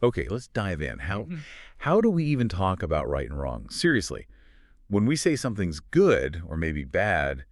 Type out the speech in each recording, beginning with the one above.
Okay, let's dive in. How do we even talk about right and wrong? Seriously, when we say something's good or maybe bad,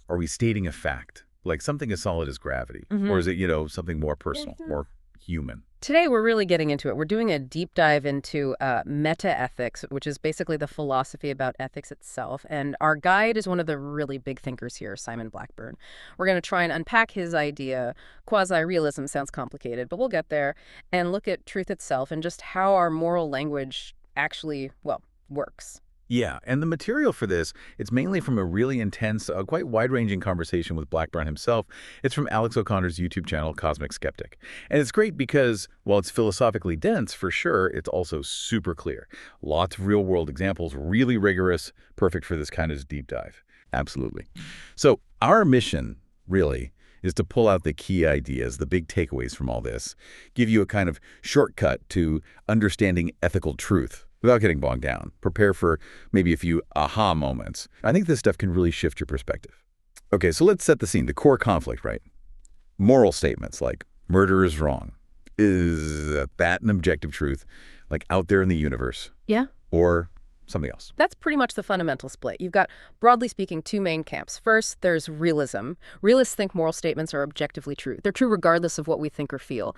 are we stating a fact? Like something as solid as gravity? Or hmm is it, something more personal, more human? Today, we're really getting into it. We're doing a deep dive into metaethics, which is basically the philosophy about ethics itself. And our guide is one of the really big thinkers here, Simon Blackburn. We're going to try and unpack his idea. Quasi-realism sounds complicated, but we'll get there, and look at truth itself and just how our moral language actually, well, works. Yeah, and the material for this, it's mainly from a really intense, quite wide-ranging conversation with Blackburn himself. It's from Alex O'Connor's YouTube channel, Cosmic Skeptic. And it's great because, while it's philosophically dense, for sure, it's also super clear. Lots of real-world examples, really rigorous, perfect for this kind of deep dive. Absolutely. So our mission, really, is to pull out the key ideas, the big takeaways from all this, give you a kind of shortcut to understanding ethical truth without getting bogged down. Prepare for maybe a few aha moments. I think this stuff can really shift your perspective. Okay, so let's set the scene. The core conflict, right? Moral statements like murder is wrong. Is that an objective truth, like out there in the universe? Yeah. Or something else? That's pretty much the fundamental split. You've got, broadly speaking, two main camps. First, there's realism. Realists think moral statements are objectively true. They're true regardless of what we think or feel.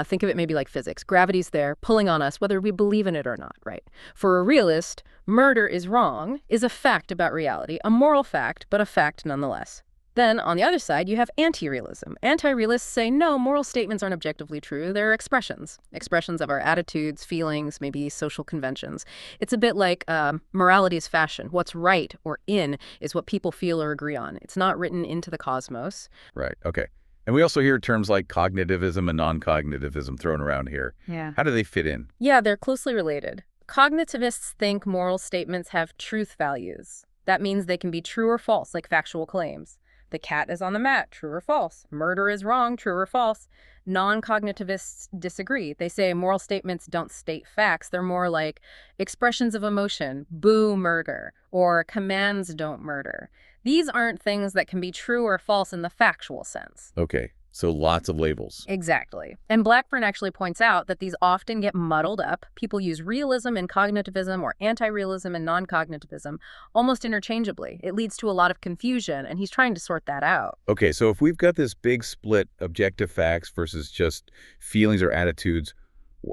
Think of it maybe like physics. Gravity's there, pulling on us, whether we believe in it or not, right? For a realist, murder is wrong is a fact about reality, a moral fact, but a fact nonetheless. Then, on the other side, you have anti-realism. Anti-realists say, no, moral statements aren't objectively true. They're expressions. Expressions of our attitudes, feelings, maybe social conventions. It's a bit like morality is fashion. What's right or in is what people feel or agree on. It's not written into the cosmos. Right, okay. And we also hear terms like cognitivism and non-cognitivism thrown around here. Yeah. How do they fit in? Yeah, they're closely related. Cognitivists think moral statements have truth values. That means they can be true or false, like factual claims. The cat is on the mat, true or false. Murder is wrong, true or false. Non-cognitivists disagree. They say moral statements don't state facts. They're more like expressions of emotion, boo murder, or commands don't murder. These aren't things that can be true or false in the factual sense. Okay, so lots of labels. Exactly. And Blackburn actually points out that these often get muddled up. People use realism and cognitivism or anti-realism and non-cognitivism almost interchangeably. It leads to a lot of confusion, and he's trying to sort that out. Okay, so if we've got this big split, objective facts versus just feelings or attitudes,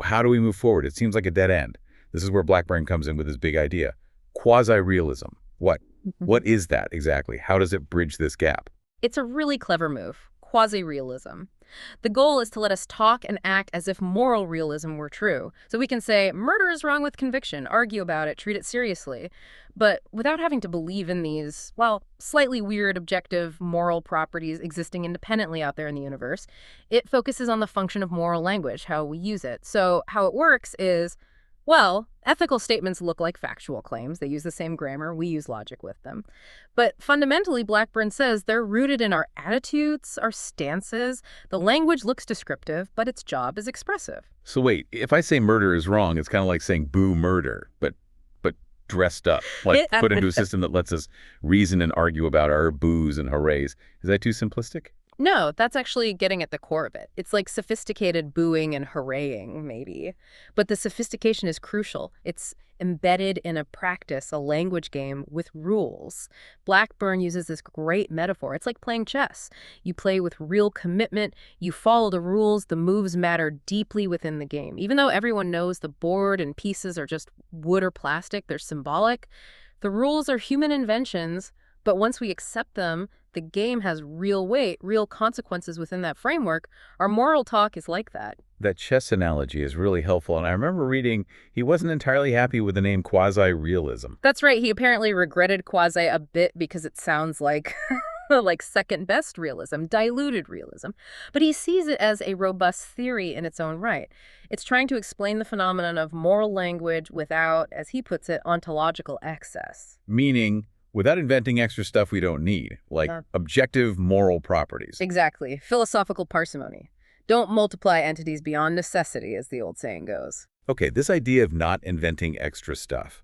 how do we move forward? It seems like a dead end. This is where Blackburn comes in with his big idea. Quasi-realism. What? What is that exactly? How does it bridge this gap? It's a really clever move. Quasi-realism. The goal is to let us talk and act as if moral realism were true. So we can say, murder is wrong with conviction, argue about it, treat it seriously. But without having to believe in these, well, slightly weird objective moral properties existing independently out there in the universe, it focuses on the function of moral language, how we use it. So how it works is, well, ethical statements look like factual claims. They use the same grammar. We use logic with them. But fundamentally, Blackburn says they're rooted in our attitudes, our stances. The language looks descriptive, but its job is expressive. So wait, if I say murder is wrong, it's kind of like saying boo murder, but dressed up, like put into a system that lets us reason and argue about our boos and hoorays. Is that too simplistic? No, that's actually getting at the core of it. It's like sophisticated booing and hooraying, maybe. But the sophistication is crucial. It's embedded in a practice, a language game with rules. Blackburn uses this great metaphor. It's like playing chess. You play with real commitment. You follow the rules. The moves matter deeply within the game. Even though everyone knows the board and pieces are just wood or plastic, they're symbolic. The rules are human inventions, but once we accept them, the game has real weight, real consequences within that framework. Our moral talk is like that. That chess analogy is really helpful, and I remember reading he wasn't entirely happy with the name quasi-realism. That's right. He apparently regretted quasi a bit because it sounds like like second best realism, diluted realism. But he sees it as a robust theory in its own right. It's trying to explain the phenomenon of moral language without, as he puts it, ontological excess. Meaning, without inventing extra stuff we don't need, like objective moral properties. Exactly. Philosophical parsimony. Don't multiply entities beyond necessity, as the old saying goes. Okay, this idea of not inventing extra stuff.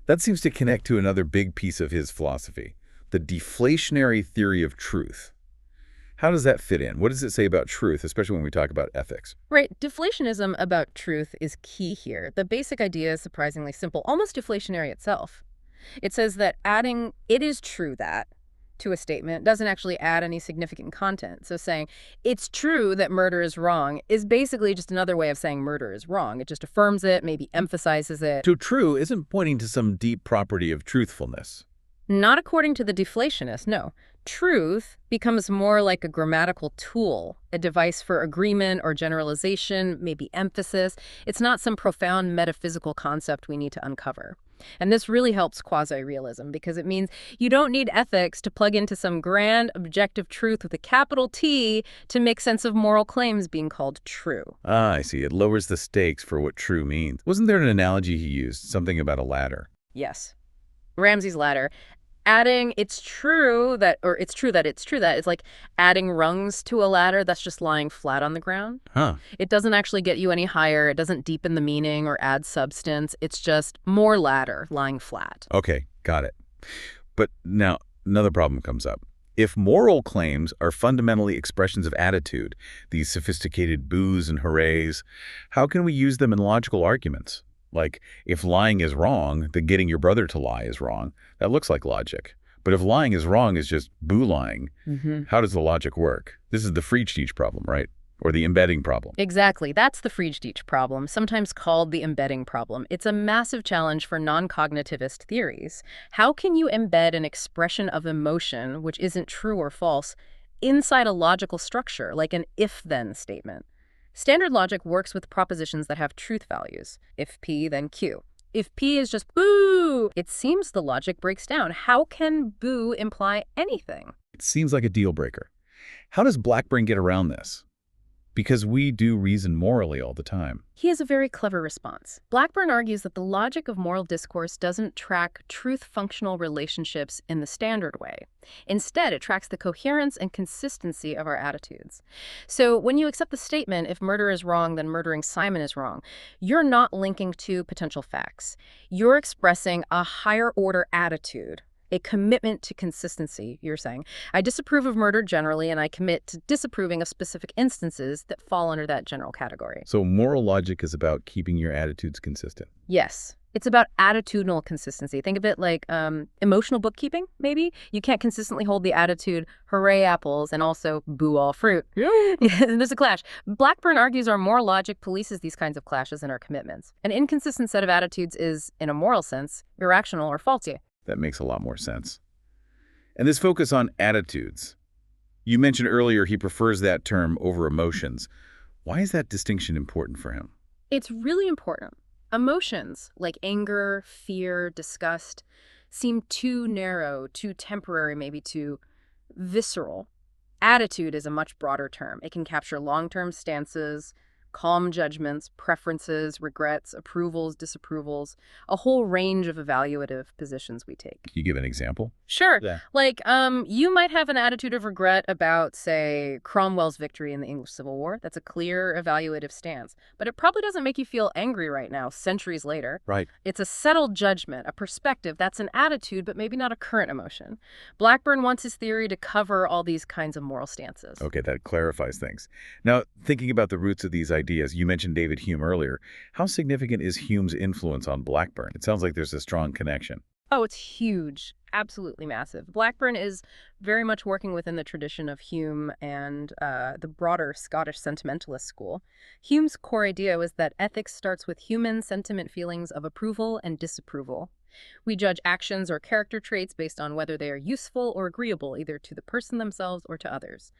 That seems to connect to another big piece of his philosophy, the deflationary theory of truth. How does that fit in? What does it say about truth, especially when we talk about ethics? Right, deflationism about truth is key here. The basic idea is surprisingly simple, almost deflationary itself. It says that adding "it is true that" to a statement doesn't actually add any significant content. So saying "it's true that murder is wrong" is basically just another way of saying murder is wrong. It just affirms it, maybe emphasizes it. So true isn't pointing to some deep property of truthfulness. Not according to the deflationist, no. Truth becomes more like a grammatical tool, a device for agreement or generalization, maybe emphasis. It's not some profound metaphysical concept we need to uncover. And this really helps quasi-realism because it means you don't need ethics to plug into some grand objective truth with a capital T to make sense of moral claims being called true. Ah, I see. It lowers the stakes for what true means. Wasn't there an analogy he used, something about a ladder? Yes. Ramsey's ladder. Adding "it's true that," or "it's true that," "it's true that" is like adding rungs to a ladder that's just lying flat on the ground. Huh. It doesn't actually get you any higher. It doesn't deepen the meaning or add substance. It's just more ladder lying flat. Okay, got it. But now another problem comes up. If moral claims are fundamentally expressions of attitude, these sophisticated boos and hoorays, how can we use them in logical arguments? Like, if lying is wrong, then getting your brother to lie is wrong. That looks like logic. But if lying is wrong is just boo lying, how does the logic work? This is the Frége-Geach problem, right? Or the embedding problem. Exactly. That's the Frége-Geach problem, sometimes called the embedding problem. It's a massive challenge for non-cognitivist theories. How can you embed an expression of emotion, which isn't true or false, inside a logical structure, like an if-then statement? Standard logic works with propositions that have truth values. If P, then Q. If P is just boo, it seems the logic breaks down. How can boo imply anything? It seems like a deal breaker. How does Blackburn get around this? Because we do reason morally all the time. He has a very clever response. Blackburn argues that the logic of moral discourse doesn't track truth-functional relationships in the standard way. Instead, it tracks the coherence and consistency of our attitudes. So when you accept the statement, if murder is wrong, then murdering Simon is wrong, you're not linking two potential facts. You're expressing a higher-order attitude, a commitment to consistency, you're saying. I disapprove of murder generally, and I commit to disapproving of specific instances that fall under that general category. So moral logic is about keeping your attitudes consistent. Yes. It's about attitudinal consistency. Think of it like emotional bookkeeping, maybe? You can't consistently hold the attitude, hooray apples, and also boo all fruit. Yeah. There's a clash. Blackburn argues our moral logic polices these kinds of clashes in our commitments. An inconsistent set of attitudes is, in a moral sense, irrational or faulty. That makes a lot more sense. And this focus on attitudes. You mentioned earlier he prefers that term over emotions. Why is that distinction important for him? It's really important. Emotions, like anger, fear, disgust, seem too narrow, too temporary, maybe too visceral. Attitude is a much broader term. It can capture long-term stances, calm judgments, preferences, regrets, approvals, disapprovals, a whole range of evaluative positions we take. Can you give an example? Sure. Yeah. Like, you might have an attitude of regret about, say, Cromwell's victory in the English Civil War. That's a clear evaluative stance. But it probably doesn't make you feel angry right now, centuries later. Right. It's a settled judgment, a perspective. That's an attitude, but maybe not a current emotion. Blackburn wants his theory to cover all these kinds of moral stances. Okay, that clarifies things. Now, thinking about the roots of these ideas, you mentioned David Hume earlier. How significant is Hume's influence on Blackburn? It sounds like there's a strong connection. Oh, it's huge. Absolutely massive. Blackburn is very much working within the tradition of Hume and the broader Scottish sentimentalist school. Hume's core idea was that ethics starts with human sentiment feelings of approval and disapproval. We judge actions or character traits based on whether they are useful or agreeable, either to the person themselves or to others.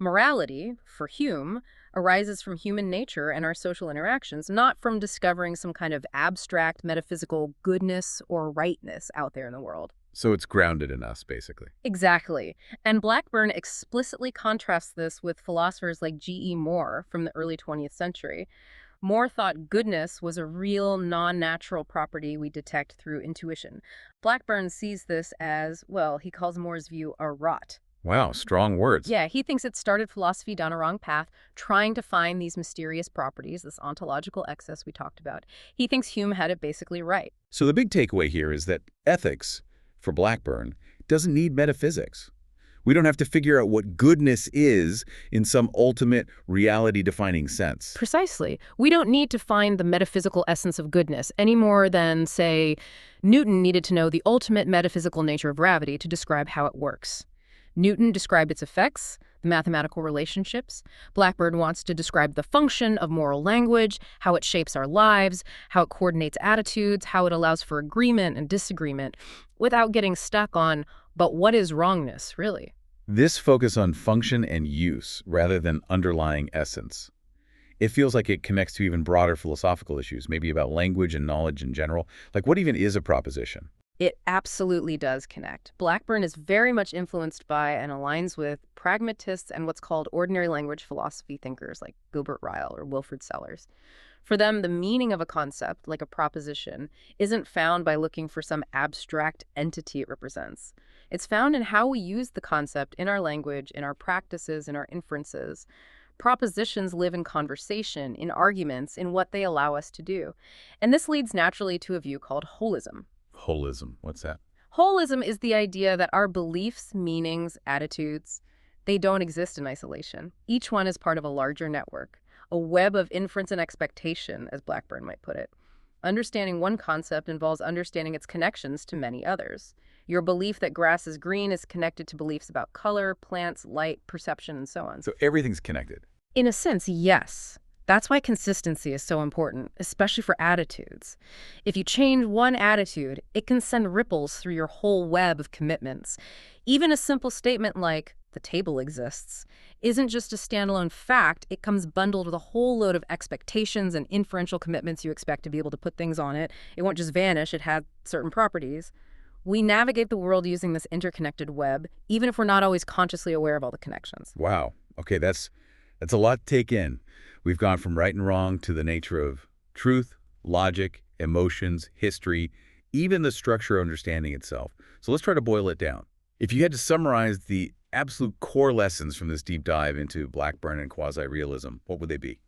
Morality, for Hume, arises from human nature and our social interactions, not from discovering some kind of abstract metaphysical goodness or rightness out there in the world. So it's grounded in us, basically. Exactly. And Blackburn explicitly contrasts this with philosophers like G.E. Moore from the early 20th century. Moore thought goodness was a real, non-natural property we detect through intuition. Blackburn sees this as, well, he calls Moore's view a rot. Wow, strong words. Yeah, he thinks it started philosophy down a wrong path, trying to find these mysterious properties, this ontological excess we talked about. He thinks Hume had it basically right. So the big takeaway here is that ethics, for Blackburn, doesn't need metaphysics. We don't have to figure out what goodness is in some ultimate reality-defining sense. Precisely. We don't need to find the metaphysical essence of goodness any more than, say, Newton needed to know the ultimate metaphysical nature of gravity to describe how it works. Newton described its effects, the mathematical relationships. Blackburn wants to describe the function of moral language, how it shapes our lives, how it coordinates attitudes, how it allows for agreement and disagreement, without getting stuck on, but what is wrongness, really? This focus on function and use rather than underlying essence. It feels like it connects to even broader philosophical issues, maybe about language and knowledge in general. Like, what even is a proposition? It absolutely does connect. Blackburn is very much influenced by and aligns with pragmatists and what's called ordinary language philosophy thinkers like Gilbert Ryle or Wilfrid Sellars. For them, the meaning of a concept, like a proposition, isn't found by looking for some abstract entity it represents. It's found in how we use the concept in our language, in our practices, in our inferences. Propositions live in conversation, in arguments, in what they allow us to do. And this leads naturally to a view called holism. Holism, what's that? Holism is the idea that our beliefs, meanings, attitudes, they don't exist in isolation. Each one is part of a larger network, a web of inference and expectation, as Blackburn might put it. Understanding one concept involves understanding its connections to many others. Your belief that grass is green is connected to beliefs about color, plants, light, perception, and so on. So everything's connected. In a sense, yes. That's why consistency is so important, especially for attitudes. If you change one attitude, it can send ripples through your whole web of commitments. Even a simple statement like, the table exists, isn't just a standalone fact. It comes bundled with a whole load of expectations and inferential commitments you expect to be able to put things on it. It won't just vanish. It has certain properties. We navigate the world using this interconnected web, even if we're not always consciously aware of all the connections. Wow. Okay, that's a lot to take in. We've gone from right and wrong to the nature of truth, logic, emotions, history, even the structure of understanding itself. So let's try to boil it down. If you had to summarize the absolute core lessons from this deep dive into Blackburn and quasi-realism, what would they be?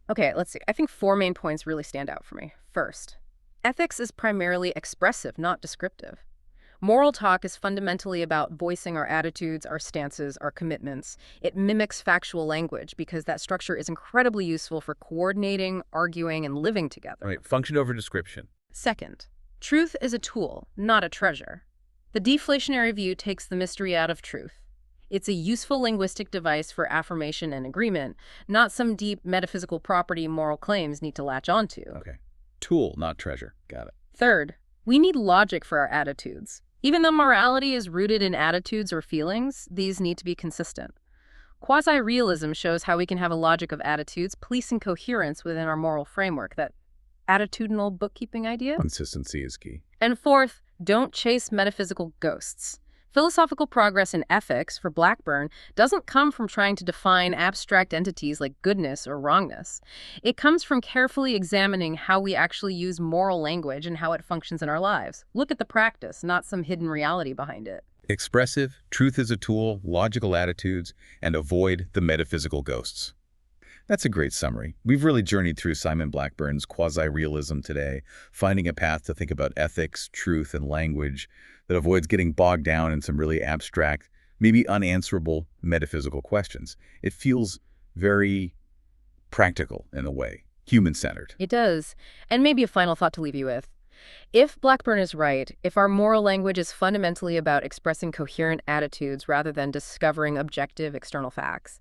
Okay, let's see. I think 4 main points really stand out for me. First, ethics is primarily expressive, not descriptive. Moral talk is fundamentally about voicing our attitudes, our stances, our commitments. It mimics factual language because that structure is incredibly useful for coordinating, arguing, and living together. Right, function over description. Second, truth is a tool, not a treasure. The deflationary view takes the mystery out of truth. It's a useful linguistic device for affirmation and agreement, not some deep metaphysical property moral claims need to latch onto. Okay. Tool, not treasure. Got it. Third, we need logic for our attitudes. Even though morality is rooted in attitudes or feelings, these need to be consistent. Quasi-realism shows how we can have a logic of attitudes, policing coherence within our moral framework, that attitudinal bookkeeping idea. Consistency is key. And fourth, don't chase metaphysical ghosts. Philosophical progress in ethics, for Blackburn, doesn't come from trying to define abstract entities like goodness or wrongness. It comes from carefully examining how we actually use moral language and how it functions in our lives. Look at the practice, not some hidden reality behind it. Expressive, truth is a tool, logical attitudes, and avoid the metaphysical ghosts. That's a great summary. We've really journeyed through Simon Blackburn's quasi-realism today, finding a path to think about ethics, truth, and language that avoids getting bogged down in some really abstract, maybe unanswerable metaphysical questions. It feels very practical in a way, human-centered. It does. And maybe a final thought to leave you with. If Blackburn is right, if our moral language is fundamentally about expressing coherent attitudes rather than discovering objective external facts,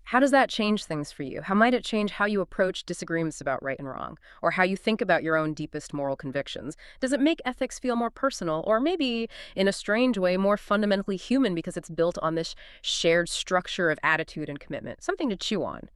how does that change things for you? How might it change how you approach disagreements about right and wrong, or how you think about your own deepest moral convictions? Does it make ethics feel more personal, or maybe, in a strange way, more fundamentally human because it's built on this shared structure of attitude and commitment? Something to chew on.